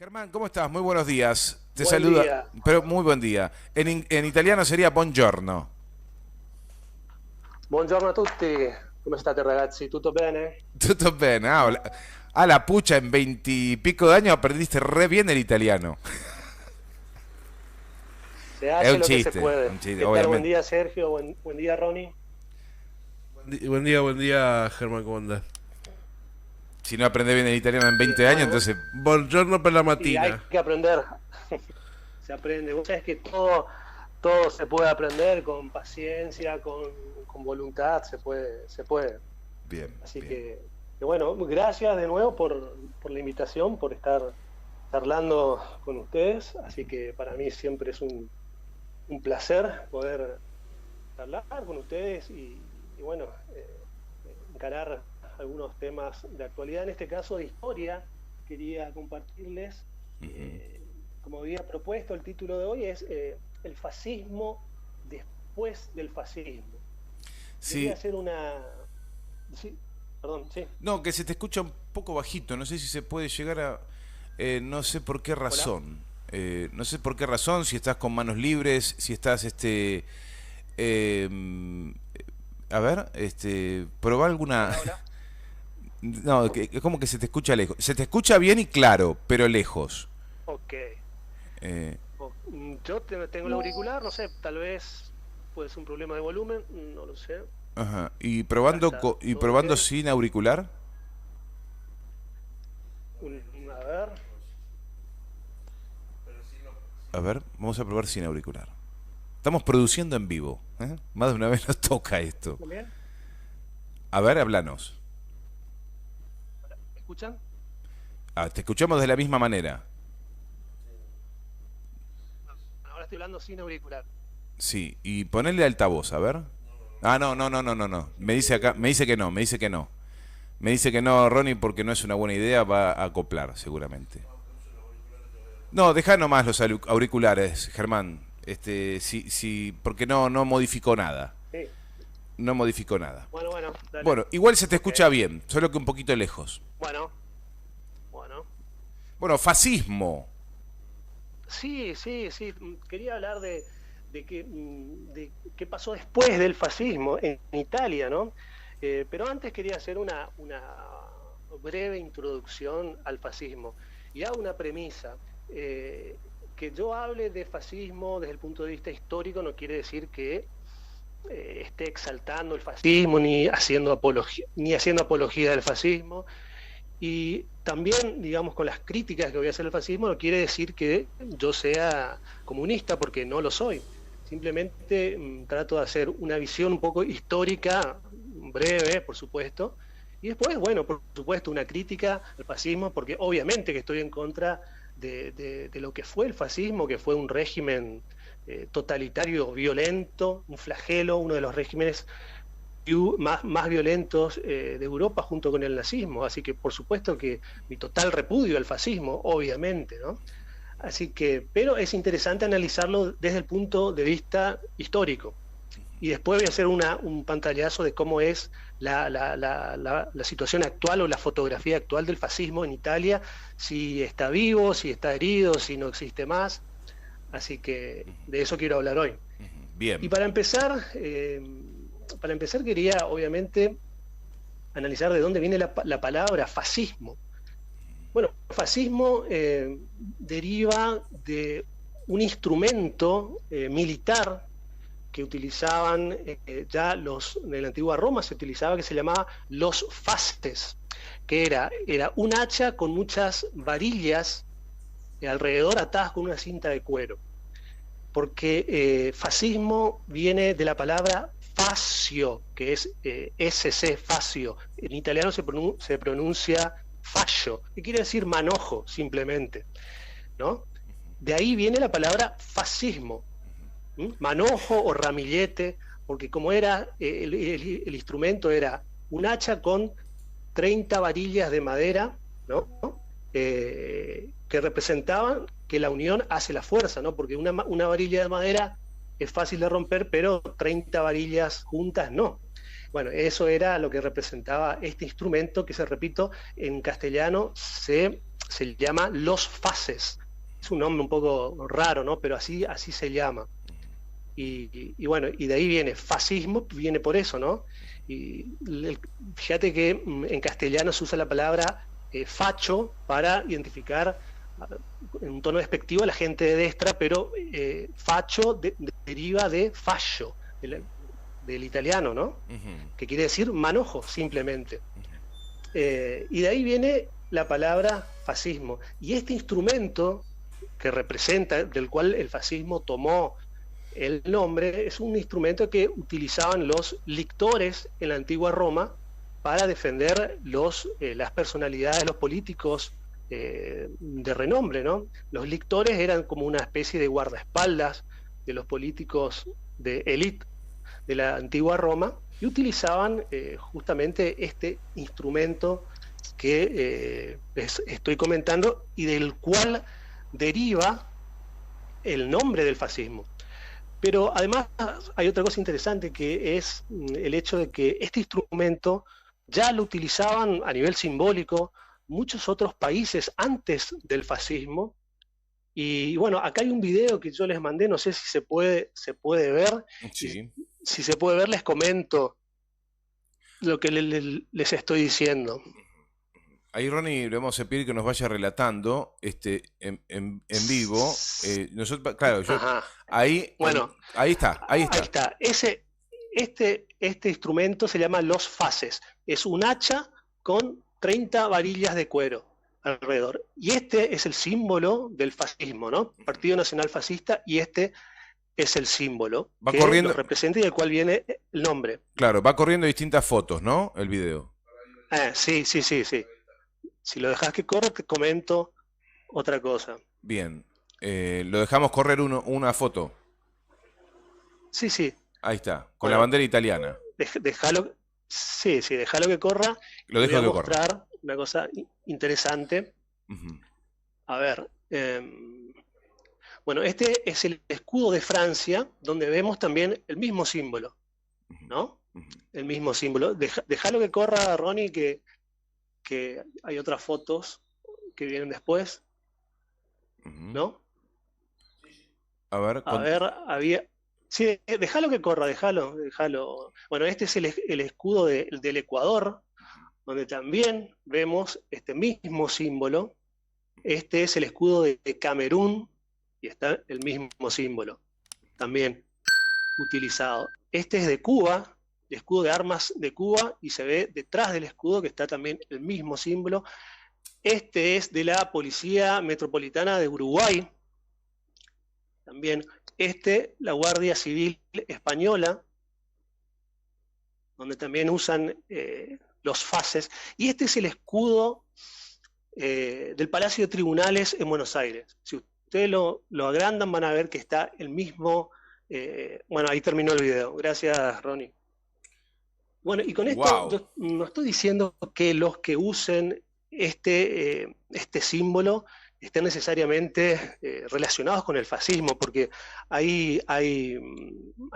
Germán, ¿cómo estás? Muy buenos días. Te Buen saluda, día. pero muy buen día. En italiano sería buongiorno. Buongiorno a tutti. Come state ragazzi? Tutto bene? Tutto bene. A la pucha, en 20 y pico de años aprendiste re bien el italiano. Se hace lo que se Es puede. un chiste, ¿Qué tal? Buen obviamente. día, Sergio. Buen día, Ronnie. Buen día, Germán, ¿cómo andás? Si no aprendes bien el italiano en Bien, 20 años, bueno, entonces, Buongiorno per la y hay mattina. que aprender. Se aprende. Vos sabés que todo se puede aprender con paciencia, con voluntad, se puede. bien, Así bien. que bueno, gracias de nuevo por la invitación, por estar charlando con ustedes. Así que para mí siempre es un placer poder hablar con ustedes y bueno, encarar algunos temas de actualidad, en este caso de historia. Quería compartirles, Ujú. como había propuesto, el título de hoy es el fascismo después del fascismo. Quería Sí, hacer una... Sí, perdón, sí. no, que se te escucha un poco bajito. No sé si se puede llegar a... no sé por qué Hola, razón. No sé por qué razón, si estás con manos libres, si estás, eh, a ver, probá alguna... hola, hola. No, es como que se te escucha lejos. Se te escucha bien y claro, pero lejos. Ok. Eh, Yo tengo el auricular, no sé, tal vez puede ser un problema de volumen, no lo sé. ajá. Y Acá probando, está, y todo ok. probando sin auricular. A ver, A ver, vamos a probar sin auricular. Estamos produciendo en vivo. ¿Eh? Más de una vez nos toca esto. ¿escuchan bien? A ver, hablanos. ¿Me escuchan? Ah, te escuchamos de la misma manera. Ahora estoy hablando sin auricular. Sí, y ponerle altavoz, a ver. Ah, no, no, no, no, no, no. Me dice acá, me dice que no, me dice que no. Me dice que no, Ronnie, porque no es una buena idea, va a acoplar, seguramente. No, deja nomás los auriculares, Germán. Sí, porque no modificó nada. Sí. No modificó nada. Bueno, dale. Bueno, igual se te Ok. escucha bien, solo que un poquito lejos. Bueno, bueno. Bueno, fascismo. Sí. Quería hablar de qué pasó después del fascismo en Italia, ¿no? Pero antes quería hacer una breve introducción al fascismo. Y hago una premisa. Que yo hable de fascismo desde el punto de vista histórico no quiere decir que esté exaltando el fascismo ni haciendo apología del fascismo. Y también, digamos, con las críticas que voy a hacer al fascismo, no quiere decir que yo sea comunista, porque no lo soy. Simplemente trato de hacer una visión un poco histórica, breve, por supuesto, y después, bueno, por supuesto, una crítica al fascismo, porque obviamente que estoy en contra de lo que fue el fascismo, que fue un régimen totalitario, violento, un flagelo, uno de los regímenes más violentos de Europa junto con el nazismo. Así que por supuesto que mi total repudio al fascismo, obviamente, ¿no? Así que, pero es interesante analizarlo desde el punto de vista histórico. Y después voy a hacer un pantallazo de cómo es la situación actual o la fotografía actual del fascismo en Italia, si está vivo, si está herido, si no existe más. Así que de eso quiero hablar hoy. Y Bien. para empezar quería obviamente analizar de dónde viene la palabra fascismo. Bueno, fascismo deriva de un instrumento militar que utilizaban en la antigua Roma se utilizaba, que se llamaba los fasces, que era un hacha con muchas varillas alrededor atadas con una cinta de cuero, porque fascismo viene de la palabra fascio, que es SC, fascio. En italiano se pronuncia fascio, que quiere decir manojo, simplemente, ¿no? De ahí viene la palabra fascismo, manojo o ramillete, porque como era, el instrumento era un hacha con 30 varillas de madera, ¿no? Que representaban que la unión hace la fuerza, ¿no? Porque una varilla de madera es fácil de romper, pero 30 varillas juntas no. Bueno, eso era lo que representaba este instrumento que, se repito, en castellano se se llama Los Faces. Es un nombre un poco raro, ¿no? Pero así se llama. Y bueno, y de ahí viene fascismo, viene por eso, ¿no? Fíjate que en castellano se usa la palabra facho para identificar en un tono despectivo a la gente de destra, pero facho deriva de fascio, del italiano, ¿no? Que quiere decir manojo, simplemente. Y de ahí viene la palabra fascismo. Y este instrumento que representa, del cual el fascismo tomó el nombre, es un instrumento que utilizaban los lictores en la antigua Roma para defender las personalidades, los políticos de renombre, ¿no? Los lictores eran como una especie de guardaespaldas de los políticos de élite de la antigua Roma y utilizaban justamente este instrumento que les estoy comentando y del cual deriva el nombre del fascismo. Pero además hay otra cosa interesante, que es el hecho de que este instrumento ya lo utilizaban a nivel simbólico muchos otros países antes del fascismo. Y bueno, acá hay un video que yo les mandé, no sé si se puede ver. Sí. Si se puede ver, les comento lo que les estoy diciendo. Ahí, Ronnie, le vamos a pedir que nos vaya relatando en vivo. Nosotros, claro, ahí, bueno, ahí está. Ahí está. Este instrumento se llama Los Faces. Es un hacha con 30 varillas de cuero alrededor. Y este es el símbolo del fascismo, ¿no? Partido Nacional Fascista, y este es el símbolo que lo representa y del cual viene el nombre. Claro, va corriendo distintas fotos, ¿no? El video. Sí. Si lo dejas que corra, te comento otra cosa. Bien. Lo dejamos correr una foto. Sí. Ahí está, con la bandera italiana. Déjalo que corra. Lo dejo voy a mostrar una cosa interesante. A ver. Bueno, este es el escudo de Francia, donde vemos también el mismo símbolo, ¿no? El mismo símbolo. Déjalo que corra, Ronnie, que hay otras fotos que vienen después, ¿no? A ver, había... Sí, déjalo que corra, déjalo. Bueno, este es el escudo del Ecuador, donde también vemos este mismo símbolo. Este es el escudo de Camerún, y está el mismo símbolo, también utilizado. Este es de Cuba, el escudo de armas de Cuba, y se ve detrás del escudo que está también el mismo símbolo. Este es de la Policía Metropolitana de Uruguay, también. La Guardia Civil Española, donde también usan los faces. Y este es el escudo del Palacio de Tribunales en Buenos Aires. Si ustedes lo agrandan, van a ver que está el mismo... bueno, ahí terminó el video. Gracias, Ronnie. Bueno, y con esto yo no estoy diciendo que los que usen este símbolo estén necesariamente relacionados con el fascismo, porque hay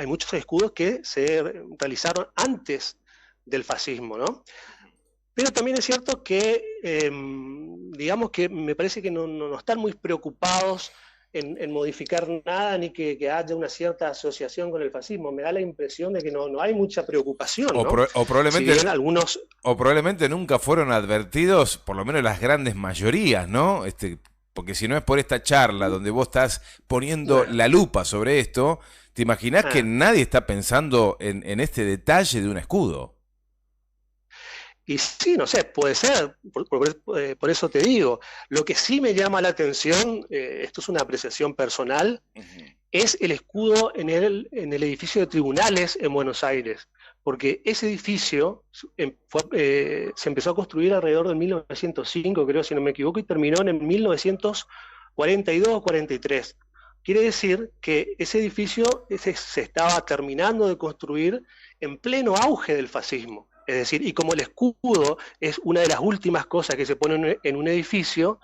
muchos escudos que se realizaron antes del fascismo, ¿no? Pero también es cierto que, digamos que me parece que no están muy preocupados en modificar nada, ni que haya una cierta asociación con el fascismo. Me da la impresión de que no hay mucha preocupación, ¿no? O probablemente nunca fueron advertidos, por lo menos las grandes mayorías, ¿no? Porque si no es por esta charla donde vos estás poniendo la lupa sobre esto, ¿te imaginás que nadie está pensando en este detalle de un escudo? Y sí, no sé, puede ser, por eso te digo. Lo que sí me llama la atención, esto es una apreciación personal, es el escudo en el edificio de tribunales en Buenos Aires, porque ese edificio se empezó a construir alrededor de 1905, creo, si no me equivoco, y terminó en 1942 o 43. Quiere decir que ese edificio se estaba terminando de construir en pleno auge del fascismo. Es decir, y como el escudo es una de las últimas cosas que se ponen en un edificio,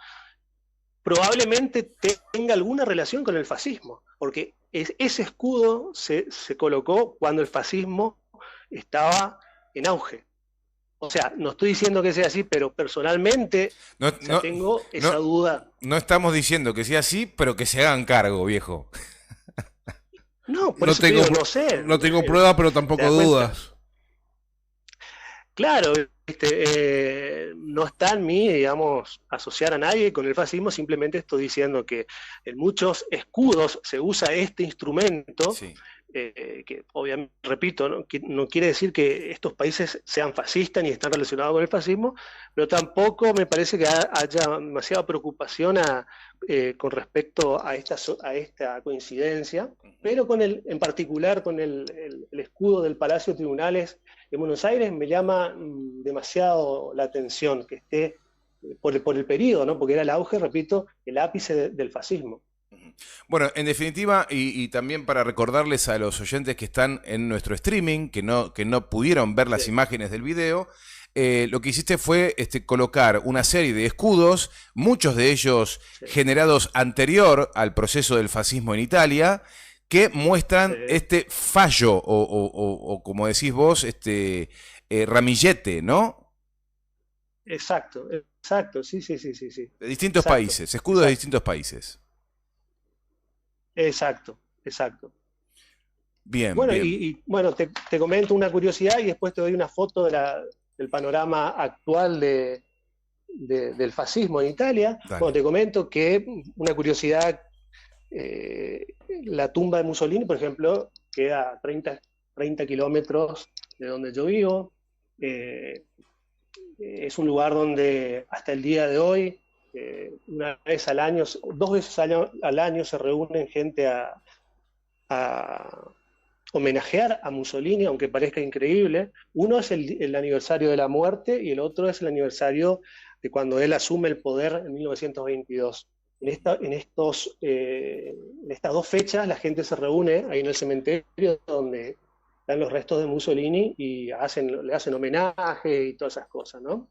probablemente tenga alguna relación con el fascismo, porque ese escudo se colocó cuando el fascismo estaba en auge. o sea, no estoy diciendo que sea así, pero personalmente, No, o sea, no, tengo esa no, duda. no estamos diciendo que sea así, pero que se hagan cargo, viejo. No, por No eso te tengo, digo, no sé. no tengo pruebas, pero ¿Te tampoco das cuenta? dudas. Claro, no está en mí, digamos, asociar a nadie con el fascismo, simplemente estoy diciendo que en muchos escudos se usa este instrumento, Sí. que obviamente, repito, ¿no? No quiere decir que estos países sean fascistas ni están relacionados con el fascismo, pero tampoco me parece que haya demasiada preocupación con respecto a esta coincidencia, pero en particular con el escudo del Palacio de Tribunales en Buenos Aires me llama demasiado la atención que esté por el periodo, ¿no? Porque era el auge, repito, el ápice del fascismo. Bueno, en definitiva, y también para recordarles a los oyentes que están en nuestro streaming, que no pudieron ver las Sí, imágenes del video, lo que hiciste fue colocar una serie de escudos, muchos de ellos sí, generados anterior al proceso del fascismo en Italia, que sí. muestran este fallo, o como decís vos, ramillete, ¿no? Exacto, exacto, sí, sí, sí, sí, sí. De distintos Exacto, países, escudos de exacto, distintos países. exacto, exacto. Bien, Bueno, bien. bueno, te comento una curiosidad y después te doy una foto del panorama actual del fascismo en Italia. Bueno, Dale. te comento que una curiosidad, la tumba de Mussolini, por ejemplo, queda a 30 kilómetros de donde yo vivo. Eh, es un lugar donde hasta el día de hoy, una vez al año, dos veces al año se reúnen gente a homenajear a Mussolini, aunque parezca increíble. Uno es el aniversario de la muerte y el otro es el aniversario de cuando él asume el poder en 1922. En estas dos fechas la gente se reúne ahí en el cementerio donde están los restos de Mussolini y le hacen homenaje y todas esas cosas, ¿no?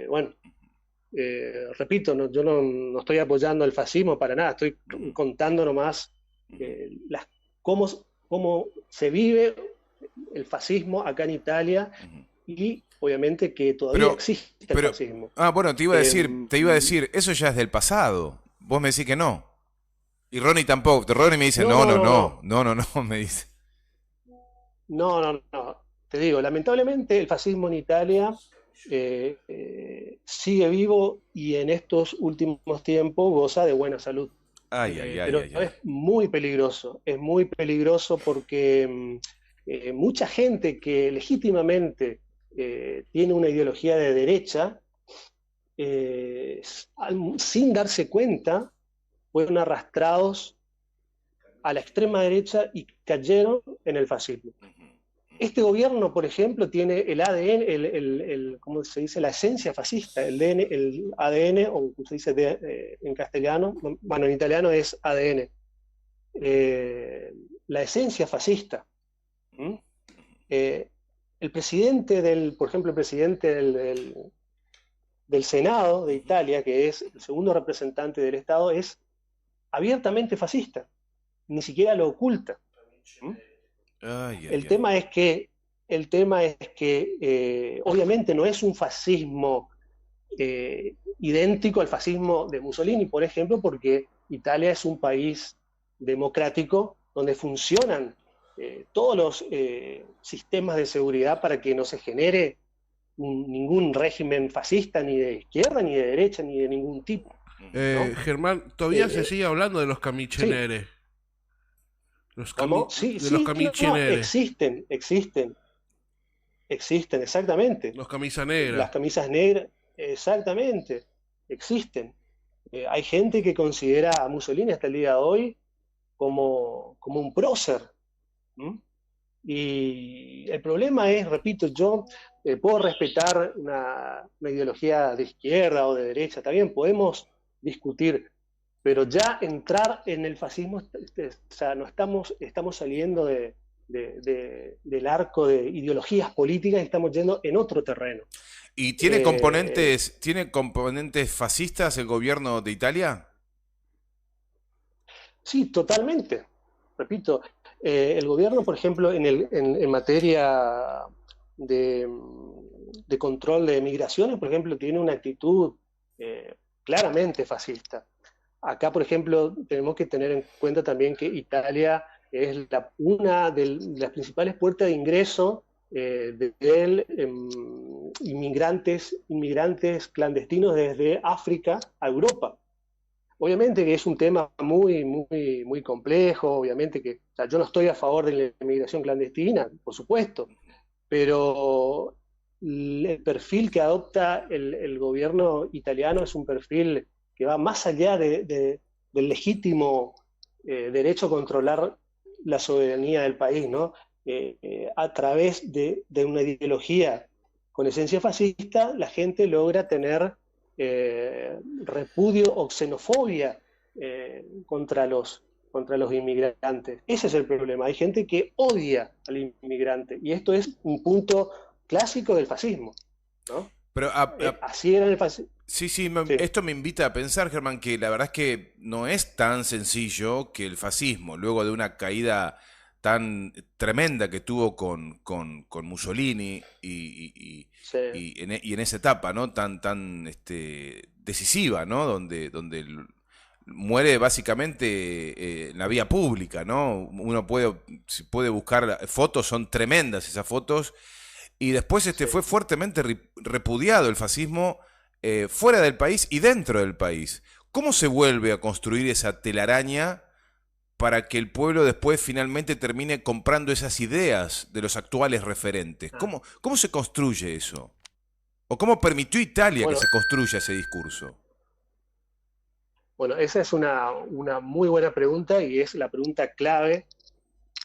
Bueno, repito, yo no estoy apoyando el fascismo para nada, estoy contando nomás las, cómo, cómo se vive el fascismo acá en Italia y obviamente que todavía Pero, existe el pero, fascismo. bueno, Eh, te iba a decir, eso ya es del pasado. Vos me decís que no. Y Ronnie tampoco. Ronnie me dice, no, no, no, no, no, no, no, no, no, me dice. no, no, no. Te digo, lamentablemente el fascismo en Italia sigue vivo y en estos últimos tiempos goza de buena salud. Ay, ay, ay, Pero ay, ay. es muy peligroso porque mucha gente que legítimamente tiene una ideología de derecha, sin darse cuenta, fueron arrastrados a la extrema derecha y cayeron en el fascismo. Este gobierno, por ejemplo, tiene el ADN, ¿cómo se dice? La esencia fascista, el ADN, o como se dice en castellano, bueno, en italiano es ADN, la esencia fascista. ¿Mm? El presidente por ejemplo, el presidente del Senado de Italia, que es el segundo representante del Estado, es abiertamente fascista, ni siquiera lo oculta. ¿Mm? Ay, ay, El ay. tema es que, el tema es que obviamente no es un fascismo idéntico al fascismo de Mussolini, por ejemplo, porque Italia es un país democrático donde funcionan todos los sistemas de seguridad para que no se genere ningún régimen fascista, ni de izquierda, ni de derecha, ni de ningún tipo, ¿no? Germán, todavía se Eh, sigue hablando de los sí, Camicenere. ¿cómo? Sí, De los sí, no, Camicenere. existen, exactamente. Los camisa Las negra. camisas negras, exactamente, existen. Hay gente que considera a Mussolini hasta el día de hoy como un prócer. ¿M? Y el problema es, repito, yo puedo respetar una ideología de izquierda o de derecha, también podemos discutir, pero ya entrar en el fascismo, o sea, no estamos saliendo del arco de ideologías políticas y estamos yendo en otro terreno. ¿Y Eh, tiene componentes fascistas el gobierno de Italia? sí, totalmente. Repito, el gobierno, por ejemplo, en materia de, de control de migraciones, por ejemplo, tiene una actitud claramente fascista. Acá, por ejemplo, tenemos que tener en cuenta también que Italia es una de las principales puertas de ingreso de inmigrantes clandestinos desde África a Europa. Obviamente que es un tema muy complejo, obviamente que, o sea, yo no estoy a favor de la inmigración clandestina, por supuesto, pero el perfil que adopta el gobierno italiano es un perfil que va más allá del legítimo derecho a controlar la soberanía del país, ¿no? A través de una ideología con esencia fascista, la gente logra tener repudio o xenofobia contra los inmigrantes. Ese es el problema. Hay gente que odia al inmigrante y esto es un punto clásico del fascismo, ¿no? Pero así era el fascismo. sí, sí, Sí. esto me invita a pensar, Germán, que la verdad es que no es tan sencillo que el fascismo, luego de una caída tan tremenda que tuvo con Mussolini Sí. y en esa etapa, ¿no? Tan decisiva, ¿no? Donde muere básicamente en la vía pública, ¿no? Uno puede buscar fotos, son tremendas esas fotos, y después Sí. fue fuertemente repudiado el fascismo fuera del país y dentro del país. ¿Cómo se vuelve a construir esa telaraña para que el pueblo después finalmente termine comprando esas ideas de los actuales referentes? Ah. ¿Cómo se construye eso? ¿O cómo permitió Italia que Bueno, se construya ese discurso? bueno, esa es una muy buena pregunta y es la pregunta clave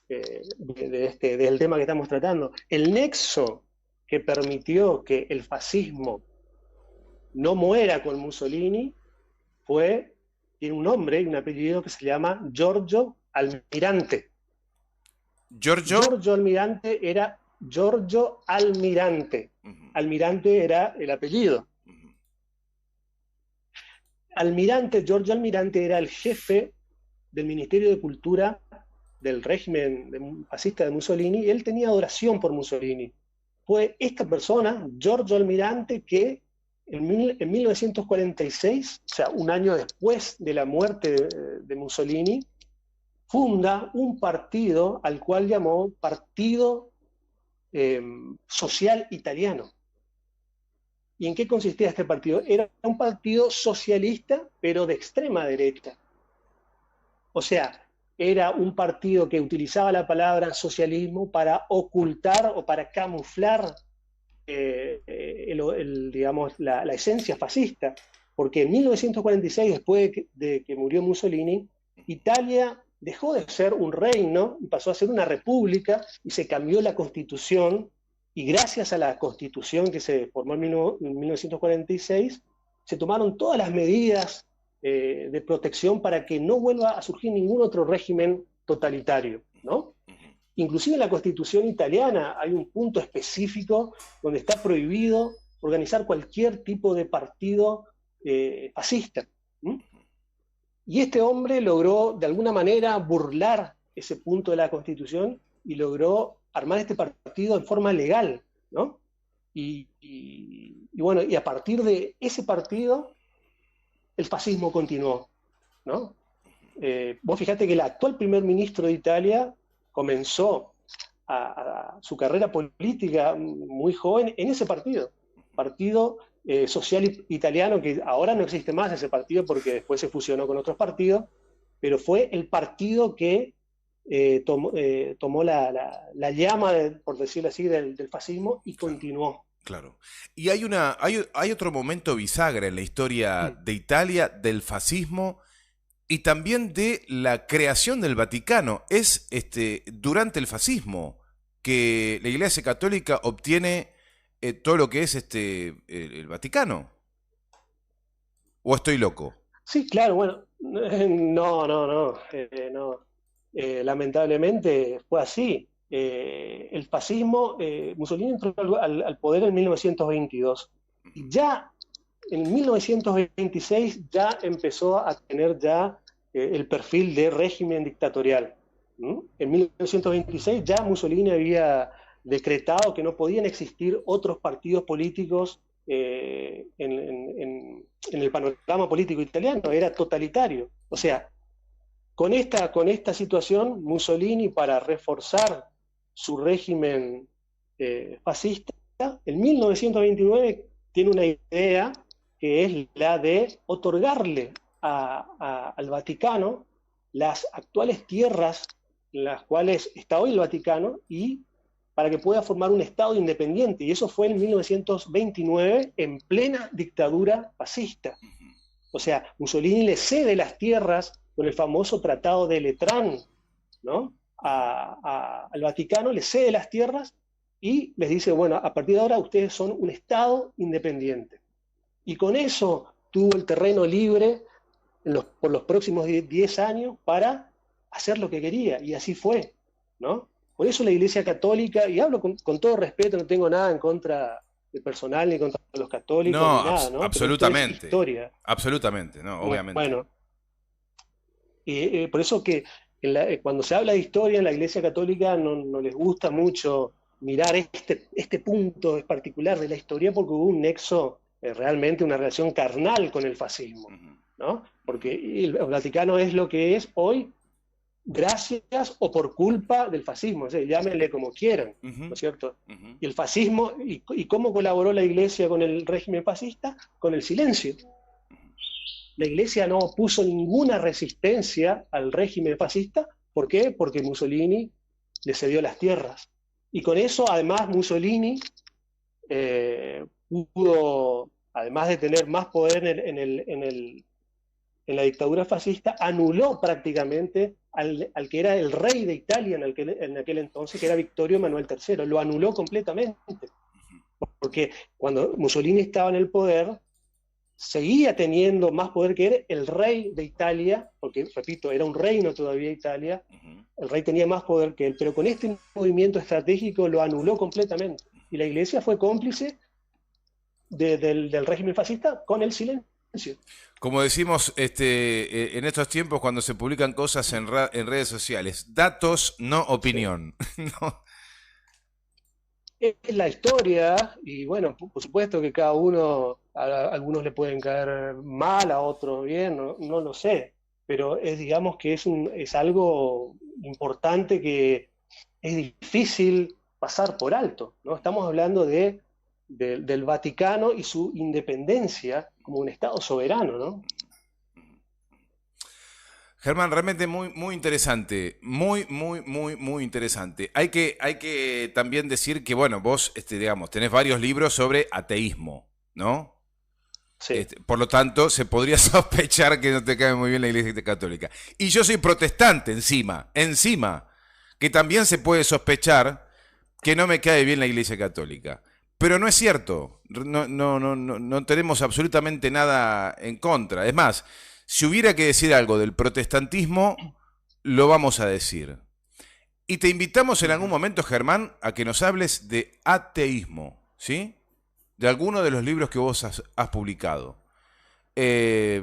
del tema que estamos tratando. El nexo que permitió que el fascismo no muera con Mussolini tiene un nombre y un apellido que se llama Giorgio Almirante. ¿Giorgio? Giorgio Almirante era Giorgio Almirante. Ujú, Almirante era el apellido. ujú. Giorgio Almirante era el jefe del Ministerio de Cultura del régimen fascista de Mussolini y él tenía adoración por Mussolini. Fue esta persona, Giorgio Almirante, que en 1946, o sea, un año después de la muerte de Mussolini, funda un partido al cual llamó Partido Social Italiano. ¿Y en qué consistía este partido? Era un partido socialista, pero de extrema derecha. O sea, era un partido que utilizaba la palabra socialismo para ocultar o para camuflar digamos, la esencia fascista. Porque en 1946, después de que murió Mussolini, Italia dejó de ser un reino y pasó a ser una república y se cambió la constitución y gracias a la constitución que se formó en 1946 se tomaron todas las medidas de protección para que no vuelva a surgir ningún otro régimen totalitario, ¿no? Inclusive en la Constitución italiana hay un punto específico donde está prohibido organizar cualquier tipo de partido fascista. ¿Mm? Y este hombre logró de alguna manera burlar ese punto de la Constitución y logró armar este partido en forma legal, ¿no? Bueno, y a partir de ese partido el fascismo continuó, ¿no? Vos fijate que el actual primer ministro de Italia comenzó su carrera política muy joven en ese partido social italiano, que ahora no existe más ese partido porque después se fusionó con otros partidos, pero fue el partido que tomó la llama, por decirlo así, del fascismo y Claro, continuó. claro. Y hay otro momento bisagra en la historia de Italia, del fascismo y también de la creación del Vaticano. Es durante el fascismo que la Iglesia Católica obtiene todo lo que es el Vaticano. ¿O estoy loco? Sí, claro, bueno, no. Lamentablemente fue así. El fascismo, Mussolini entró al poder en 1922 y ya en 1926 ya empezó a tener ya el perfil de régimen dictatorial. ¿Mm? En 1926 ya Mussolini había decretado que no podían existir otros partidos políticos en el panorama político italiano, era totalitario. O sea, con esta situación, Mussolini, para reforzar su régimen fascista, en 1929 tiene una idea que es la de otorgarle al Vaticano las actuales tierras en las cuales está hoy el Vaticano y para que pueda formar un Estado independiente. Y eso fue en 1929 en plena dictadura fascista. O sea, Mussolini le cede las tierras con el famoso Tratado de Letrán, ¿no? Al Vaticano, le cede las tierras y les dice, bueno, a partir de ahora ustedes son un Estado independiente. Y con eso tuvo el terreno libre por los próximos 10 años para hacer lo que quería, y así fue, ¿no? Por eso la Iglesia Católica, y hablo con todo respeto, no tengo nada en contra del personal ni contra los católicos, No, ni nada, ¿no? absolutamente. Pero historia. Absolutamente, no, obviamente. Bueno, y por eso que cuando se habla de historia en la Iglesia Católica no les gusta mucho mirar este punto en particular de la historia, porque hubo un nexo, realmente una relación carnal con el fascismo, ¿no? Porque el Vaticano es lo que es hoy gracias o por culpa del fascismo, o sea, llámenle como quieran, ¿no es cierto? Y el fascismo, y cómo colaboró la Iglesia con el régimen fascista, con el silencio. La Iglesia no opuso ninguna resistencia al régimen fascista. ¿Por qué? Porque Mussolini le cedió las tierras. Y con eso, además, Mussolini pudo, además de tener más poder en la dictadura fascista, anuló prácticamente al que era el rey de Italia en aquel entonces, que era Vittorio Emanuele III. Lo anuló completamente. Porque cuando Mussolini estaba en el poder, seguía teniendo más poder que él, el rey de Italia, porque, repito, era un reino todavía Italia, el rey tenía más poder que él, pero con este movimiento estratégico lo anuló completamente. Y la Iglesia fue cómplice del régimen fascista con el silencio. Como decimos en estos tiempos cuando se publican cosas en redes sociales, datos, no opinión. Sí. No. Es la historia, y bueno, por supuesto que cada uno, a algunos le pueden caer mal, a otros bien, no lo sé, pero digamos que es algo importante que es difícil pasar por alto, ¿no? Estamos hablando del Vaticano y su independencia como un Estado soberano, ¿no? Germán, realmente muy interesante, muy interesante. Hay que también decir que, bueno, vos, digamos, tenés varios libros sobre ateísmo, ¿no? Sí. Por lo tanto, se podría sospechar que no te cae muy bien la Iglesia Católica. Y yo soy protestante encima, que también se puede sospechar que no me cae bien la Iglesia Católica. Pero no es cierto, no tenemos absolutamente nada en contra. Es más, si hubiera que decir algo del protestantismo, lo vamos a decir. Y te invitamos en algún momento, Germán, a que nos hables de ateísmo, ¿sí? De alguno de los libros que vos has publicado. ¿Te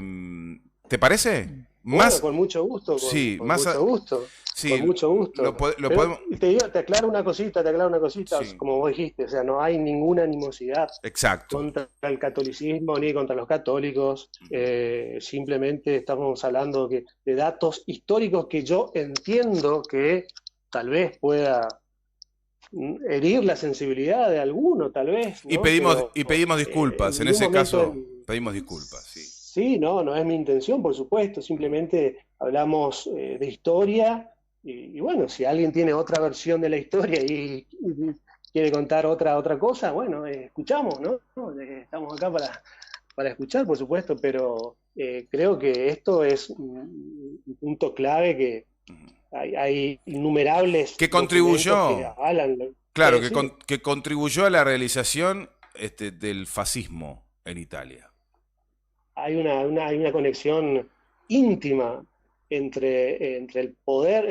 parece? Bueno, con mucho gusto, sí, con mucho gusto. Sí, con mucho gusto. podemos... te aclaro una cosita, Sí. como vos dijiste, o sea, no hay ninguna animosidad Exacto. contra el catolicismo ni contra los católicos, simplemente estamos hablando de datos históricos que yo entiendo que tal vez pueda herir la sensibilidad de alguno, tal vez, ¿no? Y pedimos disculpas, en ese caso pedimos disculpas, sí. Sí, no es mi intención, por supuesto, simplemente hablamos de historia y bueno, si alguien tiene otra versión de la historia y quiere contar otra cosa, bueno, escuchamos, ¿no? Estamos acá para escuchar, por supuesto, pero creo que esto es un punto clave que hay innumerables que contribuyó, que avalan. claro, que contribuyó a la realización del fascismo en Italia. Hay una conexión íntima entre el poder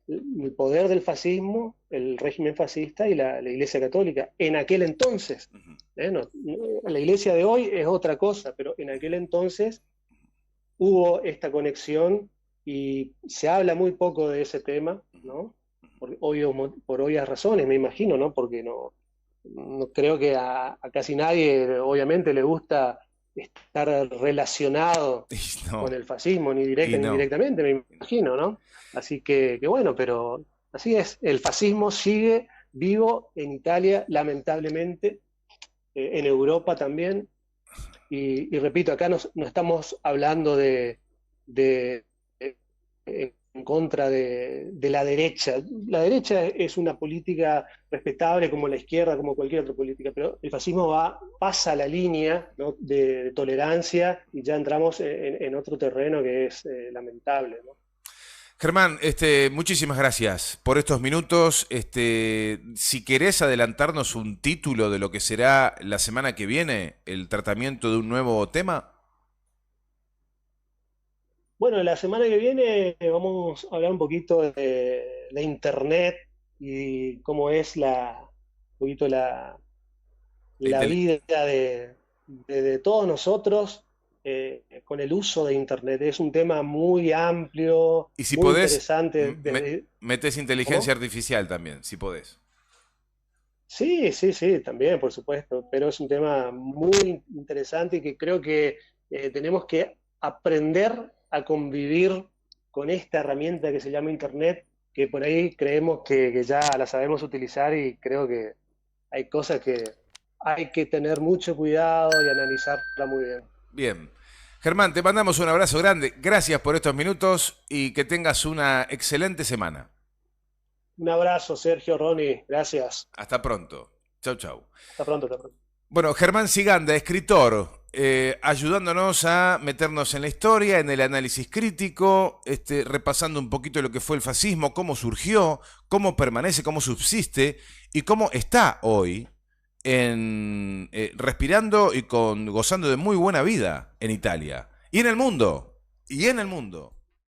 del fascismo, el régimen fascista y la Iglesia Católica en aquel entonces. La Iglesia de hoy es otra cosa, pero en aquel entonces hubo esta conexión y se habla muy poco de ese tema, ¿no? por obvias razones, me imagino, ¿no? Porque no creo que a casi nadie, obviamente, le gusta estar relacionado Y con no, el fascismo, ni y directa ni no. indirectamente, me imagino, ¿no? Así que bueno, pero así es, el fascismo sigue vivo en Italia, lamentablemente, en Europa también, y repito, acá no estamos hablando de en contra de la derecha. La derecha es una política respetable como la izquierda, como cualquier otra política, pero el fascismo pasa la línea, ¿no?, de tolerancia y ya entramos en otro terreno que es lamentable, ¿no? Germán, muchísimas gracias por estos minutos. Si querés adelantarnos un título de lo que será la semana que viene, el tratamiento de un nuevo tema. Bueno, la semana que viene vamos a hablar un poquito de Internet y cómo es un poquito La la vida de todos nosotros con el uso de Internet. Es un tema muy amplio, Y si muy podés, interesante desde... metés inteligencia ¿Cómo? artificial también, si podés. Sí, sí, sí, también, por supuesto, pero es un tema muy interesante y que creo que tenemos que aprender a convivir con esta herramienta que se llama Internet, que por ahí creemos que ya la sabemos utilizar y creo que hay cosas que hay que tener mucho cuidado y analizarla muy bien. Bien. Germán, te mandamos un abrazo grande. Gracias por estos minutos y que tengas una excelente semana. Un abrazo, Sergio, Ronnie, gracias. Hasta pronto. Chau, chau. Hasta pronto, hasta pronto. Bueno, Germán Siganda, escritor, ayudándonos a meternos en la historia, en el análisis crítico, repasando un poquito lo que fue el fascismo, cómo surgió, cómo permanece, cómo subsiste y cómo está hoy respirando y gozando de muy buena vida en Italia y en el mundo. Y en el mundo.